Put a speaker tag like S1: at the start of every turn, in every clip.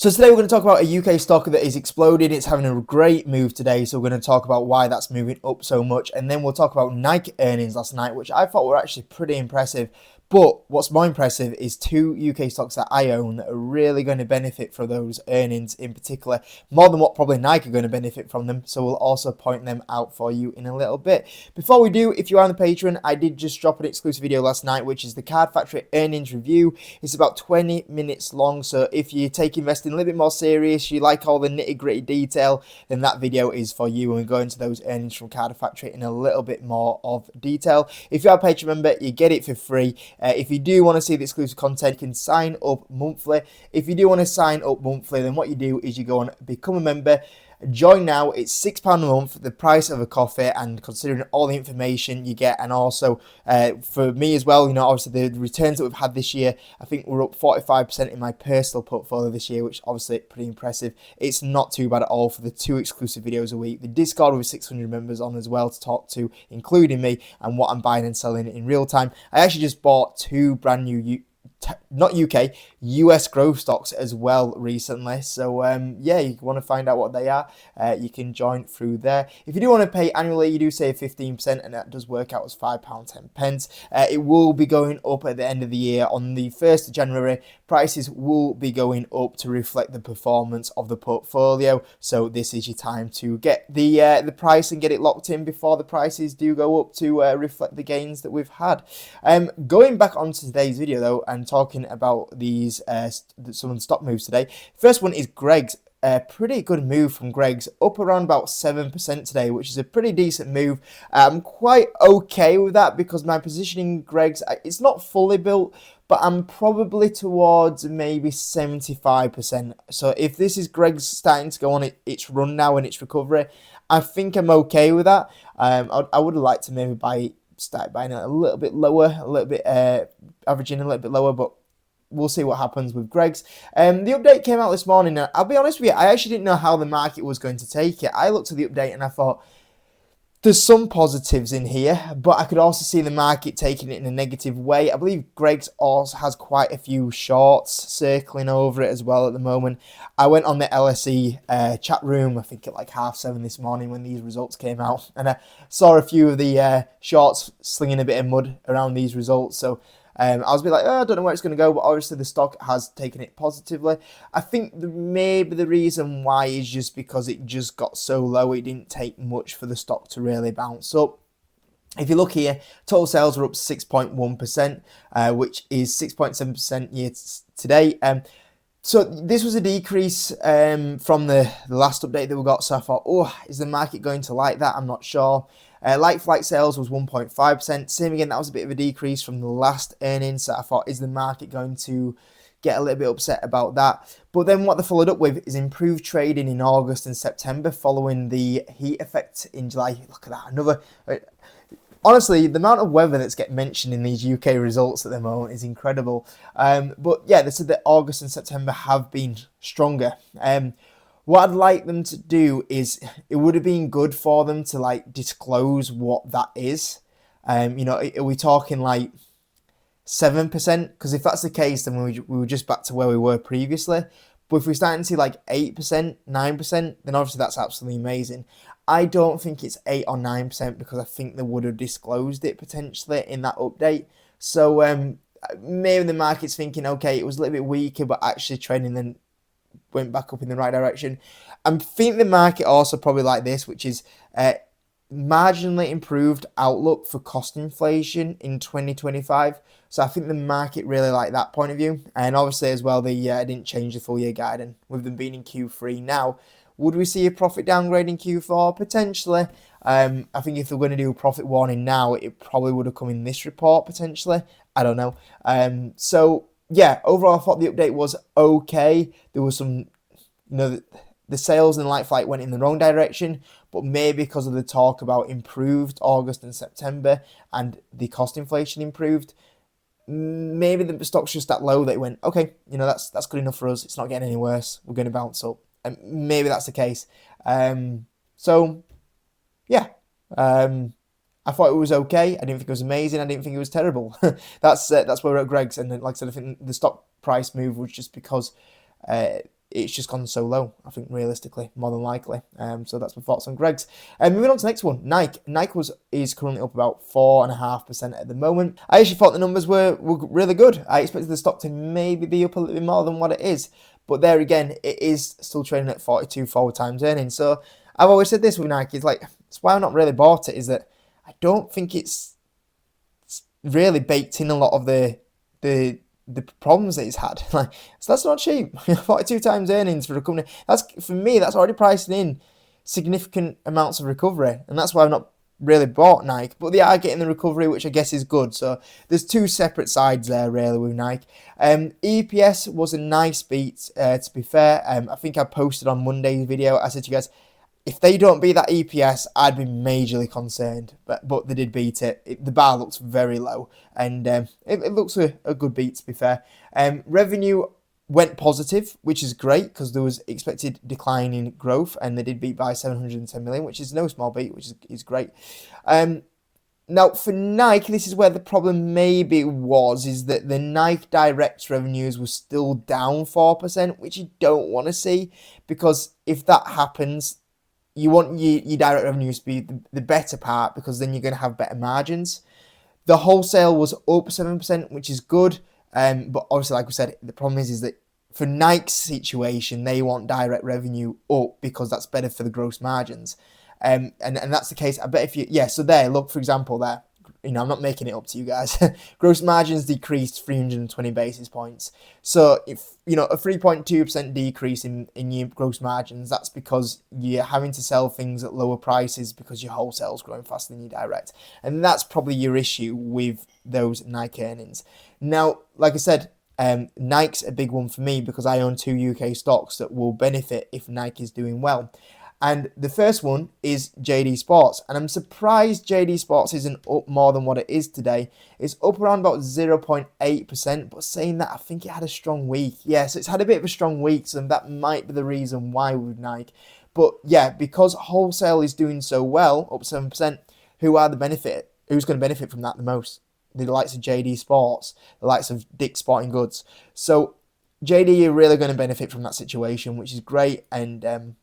S1: So today we're going to talk about a UK stock that is exploding. It's having a great move today. So we're going to talk about why that's moving up so much. And then we'll talk about Nike earnings last night, which I thought were actually pretty impressive. But what's more impressive is two UK stocks that I own that are really going to benefit from those earnings in particular, more than what probably Nike are going to benefit from them. So we'll also point them out for you in a little bit. Before we do, if you are on the Patreon, I did just drop an exclusive video last night, which is the Card Factory earnings review. It's about 20 minutes long. So if you take investing a little bit more serious, you like all the nitty gritty detail, then that video is for you. And we go into those earnings from Card Factory in a little bit more of detail. If you are a Patreon member, you get it for free. If you do want to see the exclusive content, you can sign up monthly. If you do want to sign up monthly, then what you do is you go and become a member. Join now. It's £6 a month, the price of a coffee, and considering all the information you get, and also for me as well, obviously the returns that we've had this year, I think we're up 45% in my personal portfolio this year, which obviously pretty impressive. It's not too bad at all for the 2 exclusive videos a week. The Discord with 600 members on as well to talk to, including me and what I'm buying and selling in real time. I actually just bought 2 brand new not UK, US growth stocks as well recently. So yeah, you want to find out what they are, you can join through there. If you do want to pay annually, you do save 15%, and that does work out as £5.10. It will be going up at the end of the year. On the 1st of January, prices will be going up to reflect the performance of the portfolio. So this is your time to get the price and get it locked in before the prices do go up to reflect the gains that we've had. Going back onto today's video though, and talking about these some of the stock moves today. First one is Greggs. A pretty good move from Greggs, up around about 7% today, which is a pretty decent move. I'm quite okay with that because my position in Greggs, it's not fully built, but I'm probably towards maybe 75%. So if this is Greggs starting to go on its run now and its recovery, I think I'm okay with that. I would like to maybe start buying it a little bit lower, a little bit averaging a little bit lower, but we'll see what happens with Greggs. The update came out this morning. Now, I'll be honest with you, I actually didn't know how the market was going to take it. I looked at the update and I thought, there's some positives in here, but I could also see the market taking it in a negative way. I believe Greggs also has quite a few shorts circling over it as well at the moment. I went on the LSE chat room, I think at like 7:30 this morning when these results came out, and I saw a few of the shorts slinging a bit of mud around these results. So I was a bit like, I don't know where it's going to go, but obviously the stock has taken it positively. I think maybe the reason why is just because it just got so low, it didn't take much for the stock to really bounce up. If you look here, total sales were up 6.1%, which is 6.7% year to date. So this was a decrease from the last update that we got. So I thought, is the market going to like that? I'm not sure. Like-for-like sales was 1.5%. Same again, that was a bit of a decrease from the last earnings. So I thought, is the market going to get a little bit upset about that? But then what they followed up with is improved trading in August and September following the heat effect in July. Look at that. Honestly, the amount of weather that's get mentioned in these UK results at the moment is incredible. But yeah, they said that August and September have been stronger. What I'd like them to do is, it would have been good for them to disclose what that is. Are we talking 7%? Because if that's the case, then we were just back to where we were previously. But if we're starting to see 8%, 9%, then obviously that's absolutely amazing. I don't think it's 8 or 9% because I think they would have disclosed it potentially in that update. So maybe the market's thinking, okay, it was a little bit weaker, but actually trending then went back up in the right direction. I think the market also probably like this, which is marginally improved outlook for cost inflation in 2025. So I think the market really like that point of view. And obviously as well, they didn't change the full year guidance with them being in Q3 now. Would we see a profit downgrade in Q4? Potentially. I think if they're going to do a profit warning now, it probably would have come in this report potentially. I don't know. So yeah, overall I thought the update was okay. There was some, the sales and like-for-like went in the wrong direction, but maybe because of the talk about improved August and September and the cost inflation improved, maybe the stock's just that low that it went, okay, that's good enough for us. It's not getting any worse. We're going to bounce up. And maybe that's the case. So yeah, I thought it was okay. I didn't think it was amazing. I didn't think it was terrible. That's where we're at Greggs. And like I said, I think the stock price move was just because it's just gone so low, I think, realistically, more than likely. So that's my thoughts on Greg's. Moving on to the next one, Nike. Nike is currently up about 4.5% at the moment. I actually thought the numbers were really good. I expected the stock to maybe be up a little bit more than what it is. But there again, it is still trading at 42 forward times earnings. So I've always said this with Nike. It's like, it's why I've not really bought it, is that I don't think it's really baked in a lot of the problems that it's had. Like, so that's not cheap. 42 times earnings for a company. That's, for me, that's already pricing in significant amounts of recovery, and that's why I've not really bought Nike. But they are getting the recovery, which I guess is good. So there's two separate sides there really with Nike. EPS was a nice beat, to be fair. I think I posted on Monday's video, I said to you guys, if they don't beat that EPS, I'd be majorly concerned. But they did beat it. The bar looks very low, and it looks a good beat, to be fair. Revenue went positive, which is great because there was expected decline in growth, and they did beat by 710 million, which is no small beat, which is great. Now, for Nike, this is where the problem maybe was, is that the Nike Direct revenues were still down 4%, which you don't want to see, because if that happens, you want your direct revenues to be the better part, because then you're going to have better margins. The wholesale was up 7%, which is good. But obviously, like we said, the problem is that for Nike's situation, they want direct revenue up because that's better for the gross margins. And that's the case. I bet if you, so there, look, for example, there, I'm not making it up to you guys. Gross margins decreased 320 basis points. So if, a 3.2% decrease in your gross margins, that's because you're having to sell things at lower prices because your wholesale's growing faster than your direct. And that's probably your issue with those Nike earnings. Now, like I said, Nike's a big one for me because I own 2 UK stocks that will benefit if Nike is doing well. And the first one is JD Sports. And I'm surprised JD Sports isn't up more than what it is today. It's up around about 0.8%. But saying that, I think it had a strong week. Yeah, so it's had a bit of a strong week. So that might be the reason why with Nike. But yeah, because wholesale is doing so well, up 7%, who's going to benefit from that the most? The likes of JD Sports, the likes of Dick's Sporting Goods. So JD are really going to benefit from that situation, which is great. And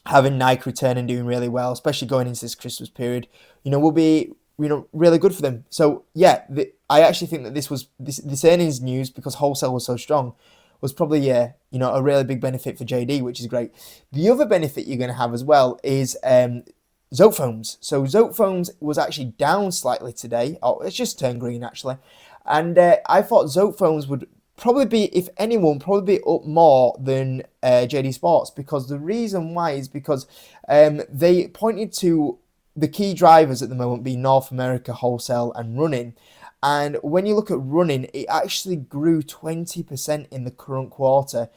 S1: having Nike return and doing really well, especially going into this Christmas period, will be really good for them. So yeah, I actually think that this earnings news, because wholesale was so strong, was probably a really big benefit for JD, which is great. The other benefit you're going to have as well is Zotefoams. So Zotefoams was actually down slightly today. Oh, it's just turned green actually, and I thought Zotefoams would probably be, if anyone, probably be up more than JD Sports, because the reason why is because they pointed to the key drivers at the moment being North America, wholesale and running. And when you look at running, it actually grew 20% in the current quarter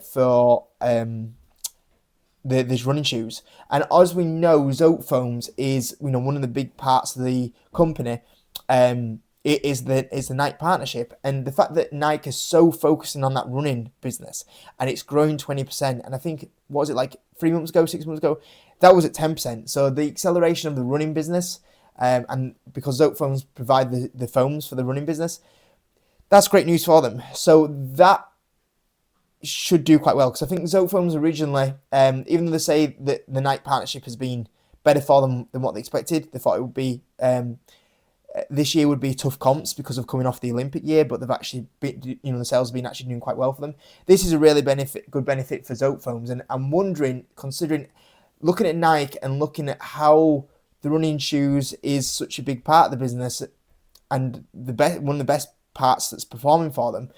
S1: for these running shoes. And as we know, Zotefoams is one of the big parts of the company. It is the Nike partnership, and the fact that Nike is so focusing on that running business, and it's growing 20%. And I think, what was it, like 6 months ago, that was at 10%. So the acceleration of the running business, and because Zotefoams provide the foams for the running business, that's great news for them. So that should do quite well, because I think Zotefoams originally, even though they say that the Nike partnership has been better for them than what they expected, they thought it would be. This year would be tough comps because of coming off the Olympic year, but they've actually been, the sales have been actually doing quite well for them. This is a really good benefit for Zotefoams, and I'm wondering, considering looking at Nike and looking at how the running shoes is such a big part of the business, and one of the best parts that's performing for them,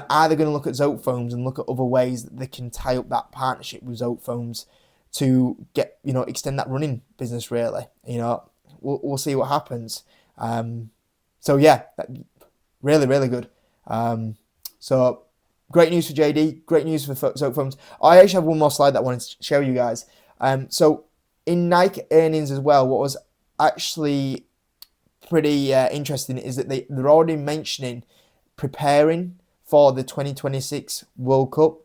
S1: are they going to look at Zotefoams and look at other ways that they can tie up that partnership with Zotefoams to get, extend that running business really? We'll see what happens. So yeah, really, really good. So great news for JD, great news for Zotefoams. I actually have one more slide that I wanted to show you guys. So in Nike earnings as well, what was actually pretty interesting is that they're already mentioning preparing for the 2026 World Cup.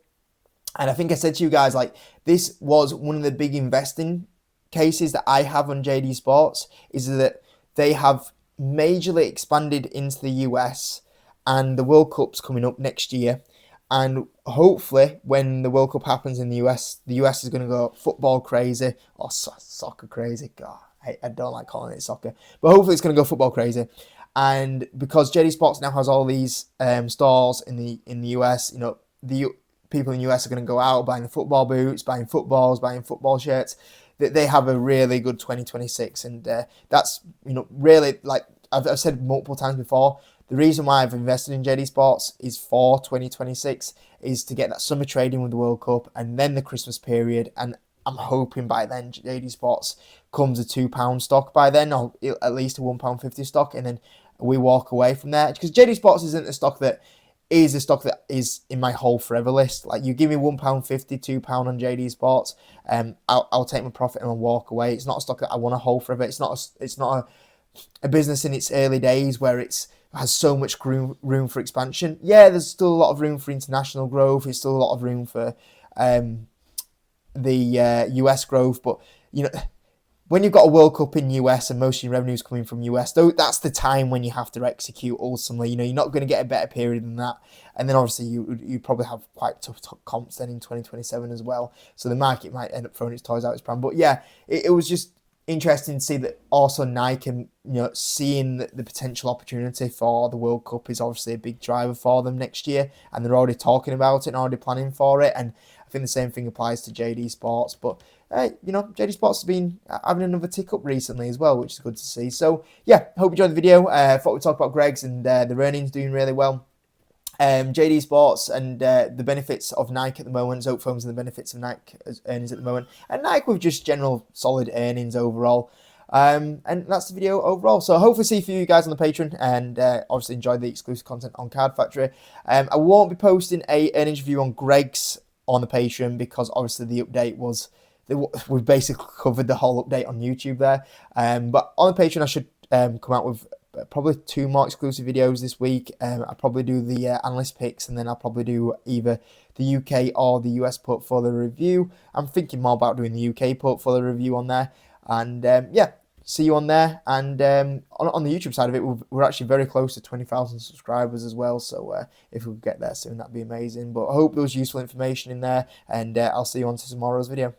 S1: And I think I said to you guys, like, this was one of the big investing cases that I have on JD Sports, is that they have majorly expanded into the US, and the World Cup's coming up next year, And hopefully, when the World Cup happens in the US is going to go football crazy or soccer crazy. God, I don't like calling it soccer, but hopefully it's going to go football crazy. And because JD Sports now has all these stores in the US, you know, people in the US are going to go out buying the football boots, buying footballs, buying football shirts. That they have a really good 2026, and that's, you know, really, like I've said multiple times before. The reason why I've invested in JD Sports is for 2026 is to get that summer trading with the World Cup and then the Christmas period. And I'm hoping by then JD Sports comes a £2 stock by then, or at least a £1.50 stock, and then we walk away from there. Because JD Sports isn't a stock that is in my hold forever list. Like, you give me £1.50, £2 on JD Sports, I'll take my profit and I'll walk away. It's not a stock that I want to hold forever. It's not a business in its early days where it's has so much room for expansion. Yeah, there's still a lot of room for international growth. There's still a lot of room for the US growth. But, you know, when you've got a World Cup in US and most of your revenues coming from US, though, that's the time when you have to execute ultimately. You know, you're not going to get a better period than that. And then obviously you probably have quite tough comps then in 2027 as well. So the market might end up throwing its toys out its pram. But yeah, it was just interesting to see that also Nike, and, you know, seeing the potential opportunity for the World Cup is obviously a big driver for them next year, and they're already talking about it and already planning for it. And I think the same thing applies to JD Sports. But you know, JD Sports has been having another tick up recently as well, which is good to see. So yeah, hope you enjoyed the video. Thought we'd talk about Greg's and the earnings doing really well. JD Sports and the benefits of Nike at the moment, Zotefoams and the benefits of Nike as earnings at the moment, and Nike with just general solid earnings overall. And that's the video overall. So hopefully see you guys on the Patreon, and obviously enjoy the exclusive content on Card Factory. I won't be posting a earnings review on Greg's on the Patreon because obviously the update was, we've basically covered the whole update on YouTube there. But on the Patreon I should come out with probably 2 more exclusive videos this week. I'll probably do the analyst picks, and then I'll probably do either the UK or the US portfolio review. I'm thinking more about doing the UK portfolio review on there. And yeah, see you on there. And on the YouTube side of it, we're actually very close to 20,000 subscribers as well. So if we could get there soon, that'd be amazing. But I hope there was useful information in there, and I'll see you on to tomorrow's video.